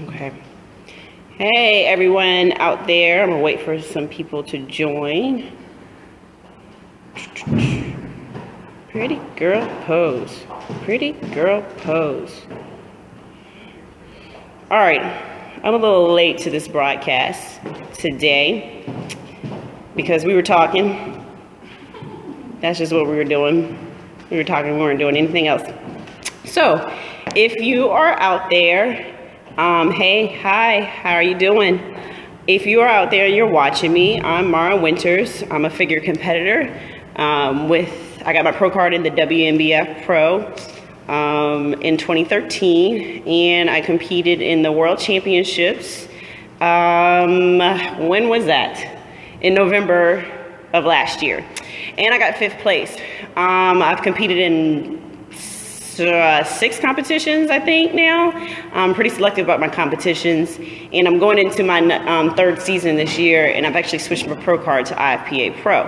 Okay. Hey, everyone out there. I'm going to wait for some people to join. Pretty girl pose. Pretty girl pose. All right. I'm a little late to this broadcast today because we were talking. That's just what we were doing. We were talking. We weren't doing anything else. So, if you are out there, hey, hi, how are you doing? If you are out there and you're watching me, I'm Mara Winters. I'm a figure competitor. I got my pro card in the WNBF Pro in 2013, and I competed in the World Championships. When was that? In November of last year, and I got 5th place. I've competed in 6 competitions, I think now. I'm pretty selective about my competitions, and I'm going into my 3rd season this year, and I've actually switched my pro card to IFPA Pro.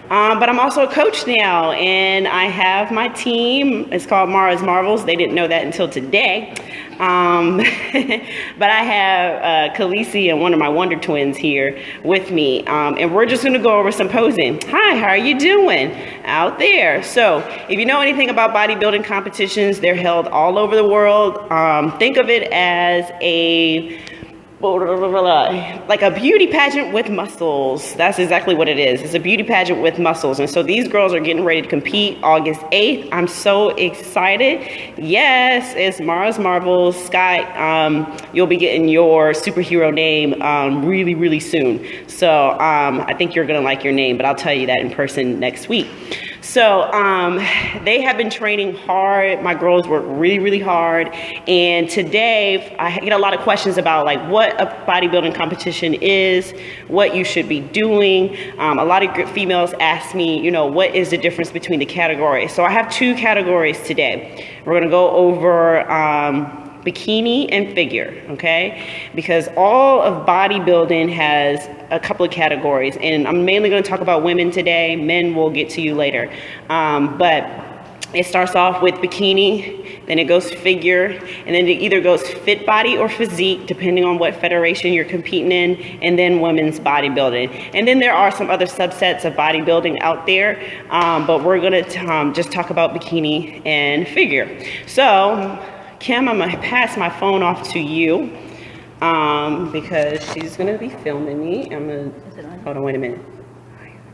But I'm also a coach now, and I have my team. It's called Mara's Marvels. They didn't know that until today. But I have Khaleesi and one of my Wonder Twins here with me, and we're just going to go over some posing. Hi, how are you doing out there? So if you know anything about bodybuilding competitions, they're held all over the world. Think of it as like a beauty pageant with muscles. That's exactly what it is. It's a beauty pageant with muscles. And so these girls are getting ready to compete August 8th. I'm so excited. Yes, it's Mara's Marvels. Sky, you'll be getting your superhero name really, really soon. So I think you're going to like your name, but I'll tell you that in person next week. So they have been training hard. My girls work really, really hard. And today I get a lot of questions about like what a bodybuilding competition is, what you should be doing. A lot of females ask me, you know, what is the difference between the categories? So I have 2 categories today. We're going to go over bikini and figure, okay? Because all of bodybuilding has a couple of categories, and I'm mainly going to talk about women today. Men will get to you later. But it starts off with bikini, then it goes figure, and then it either goes fit body or physique, depending on what federation you're competing in, and then women's bodybuilding. And then there are some other subsets of bodybuilding out there, but we're going to just talk about bikini and figure. So Kim, I'm going to pass my phone off to you because she's going to be filming me. Hold on, wait a minute.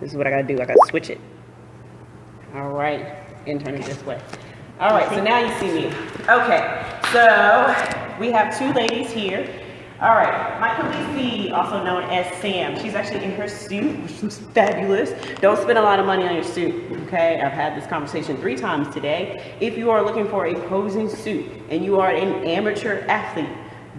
This is what I got to do. I got to switch it. All right. And turn it this way. All right, so now you see me. Okay, so we have 2 ladies here. All right, my Khaleesi, also known as Sam, she's actually in her suit, which looks fabulous. Don't spend a lot of money on your suit, okay? I've had this conversation 3 times today. If you are looking for a posing suit and you are an amateur athlete,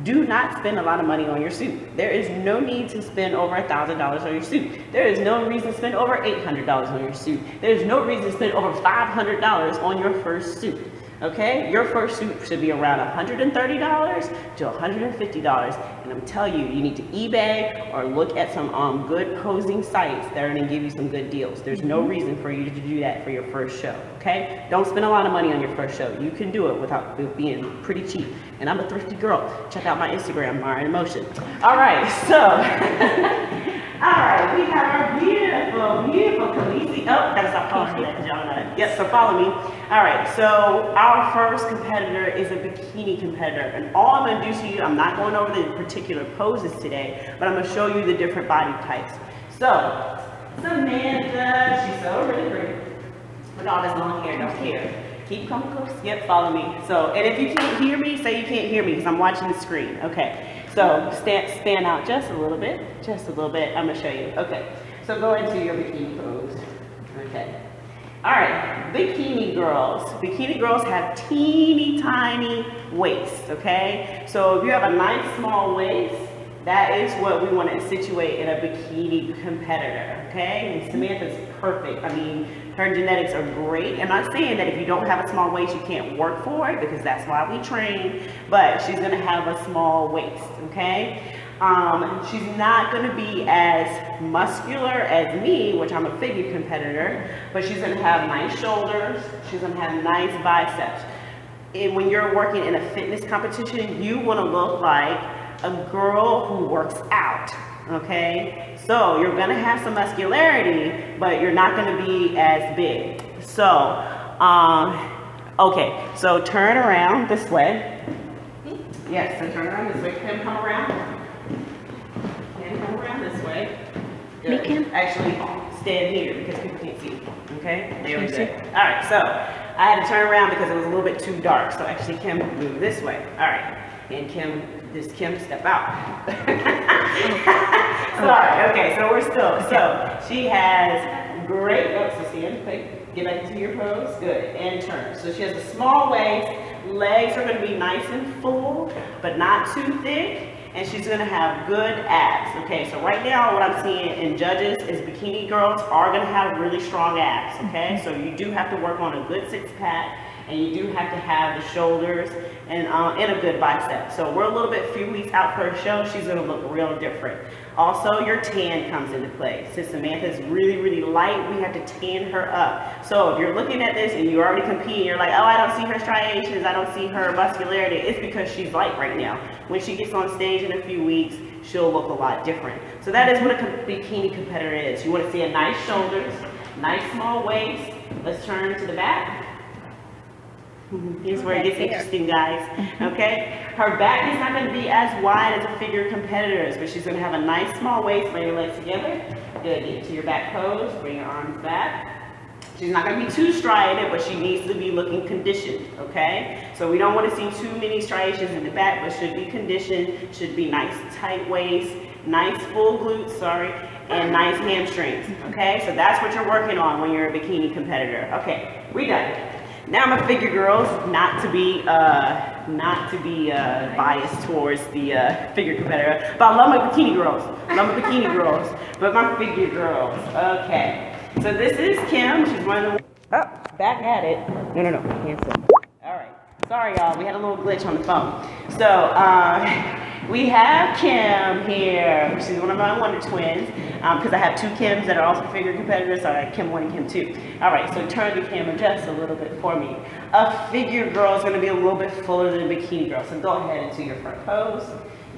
do not spend a lot of money on your suit. There is no need to spend over $1,000 on your suit. There is no reason to spend over $800 on your suit. There's no reason to spend over $500 on your first suit. Okay, your first suit should be around $130 to $150, and I'm telling you, you need to eBay or look at some good posing sites that are going to give you some good deals. There's no reason for you to do that for your first show. Okay, don't spend a lot of money on your first show. You can do it without being pretty cheap. And I'm a thrifty girl. Check out my Instagram, Mara in Motion. All right, so all right, we have our beautiful Khaleesi. Oh, gotta stop calling her that because y'all know that. Yep, so follow me. All right, so our first competitor is a bikini competitor, and all I'm going to do to you, I'm not going over the particular poses today, but I'm going to show you the different body types. So, Samantha, she's so really pretty, with all this long hair, don't care. Keep coming close. Yep, follow me. So, and if you can't hear me, say you can't hear me because I'm watching the screen. Okay, so stand out just a little bit, I'm going to show you. Okay, so go into your bikini pose. Okay. All right, bikini girls. Bikini girls have teeny tiny waists, okay? So if you have a nice small waist, that is what we want to situate in a bikini competitor, okay? And Samantha's perfect. I mean, her genetics are great. I'm not saying that if you don't have a small waist, you can't work for it, because that's why we train, but she's gonna have a small waist, okay? She's not going to be as muscular as me, which I'm a figure competitor, but she's going to have nice shoulders. She's going to have nice biceps. when you're working in a fitness competition, you want to look like a girl who works out, okay? So you're gonna have some muscularity, but you're not gonna be as big. So, okay, so turn around this way. Yes, so turn around this way. Kim, come around. Kim, come around this way. Good. Kim? Actually, stand here because people can't see. Okay, there we go. All right, so I had to turn around because it was a little bit too dark. So actually, Kim, move this way. All right, and Kim, Kim, step out. Sorry. Okay, so we're still. So she has great. Oh, so stand. Quick. Get back into your pose. Good. And turn. So she has a small waist. Legs are going to be nice and full, but not too thick. And she's going to have good abs. Okay, so right now what I'm seeing in judges is bikini girls are going to have really strong abs. Okay, so you do have to work on a good six-pack, and you do have to have the shoulders and a good bicep. So we're a little bit few weeks out for her show. She's going to look real different. Also, your tan comes into play. Since Samantha's really, really light, we have to tan her up. So if you're looking at this and you're already competing, you're like, oh, I don't see her striations, I don't see her muscularity. It's because she's light right now. When she gets on stage in a few weeks, she'll look a lot different. So that is what a bikini competitor is. You want to see a nice shoulders, nice small waist. Let's turn to the back. Here's where it gets interesting, guys. Okay, her back is not going to be as wide as a figure competitor's, but she's going to have a nice small waist. Bring your legs together. Good. Get to your back pose. Bring your arms back. She's not going to be too striated, but she needs to be looking conditioned. Okay, so we don't want to see too many striations in the back, but should be conditioned. Should be nice tight waist, nice full glutes. Sorry. And nice hamstrings. Okay, so that's what you're working on when you're a bikini competitor. Okay, we done. Now I'm a figure girls, not to be biased towards the figure competitor, but I love my bikini girls. But my figure girls. Okay, so this is Kim. She's one of the. Oh, back at it. No, cancel. All right. Sorry, y'all. We had a little glitch on the phone. So we have Kim here. She's one of my Wonder Twins. Because I have two Kims that are also figure competitors, so I have Kim 1 and Kim 2. All right, so turn the camera just a little bit for me. A figure girl is going to be a little bit fuller than a bikini girl, so go ahead into your front pose.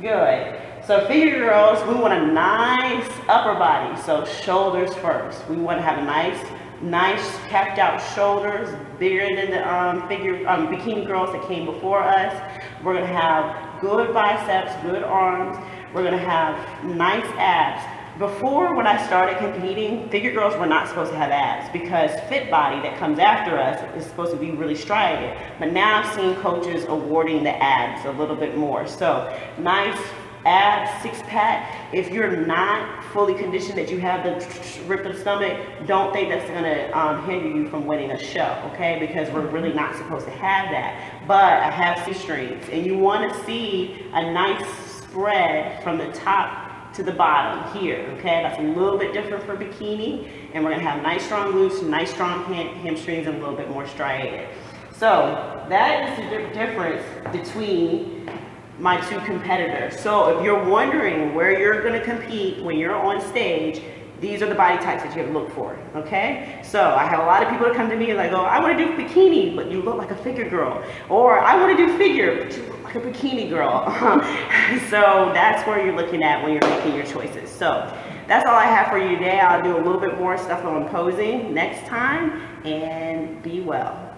Good. So figure girls, we want a nice upper body, so shoulders first. We want to have a nice capped out shoulders, bigger than the bikini girls that came before us. We're going to have good biceps, good arms. We're going to have nice abs. Before, when I started competing, figure girls were not supposed to have abs because fit body that comes after us is supposed to be really striated. But now I've seen coaches awarding the abs a little bit more. So nice abs, six-pack. If you're not fully conditioned, that you have the ripped stomach, don't think that's going to hinder you from winning a show, okay? Because we're really not supposed to have that. But I have some strengths, and you want to see a nice spread from the top to the bottom here, okay? That's a little bit different for bikini, and we're gonna have nice strong glutes, nice strong hamstrings, and a little bit more striated. So that is the difference between my two competitors. So if you're wondering where you're gonna compete when you're on stage, these are the body types that you have to look for, okay? So I have a lot of people that come to me and like, oh, I want to do bikini, but you look like a figure girl. Or I want to do figure, but you look like a bikini girl. So that's where you're looking at when you're making your choices. So that's all I have for you today. I'll do a little bit more stuff on posing next time, and be well.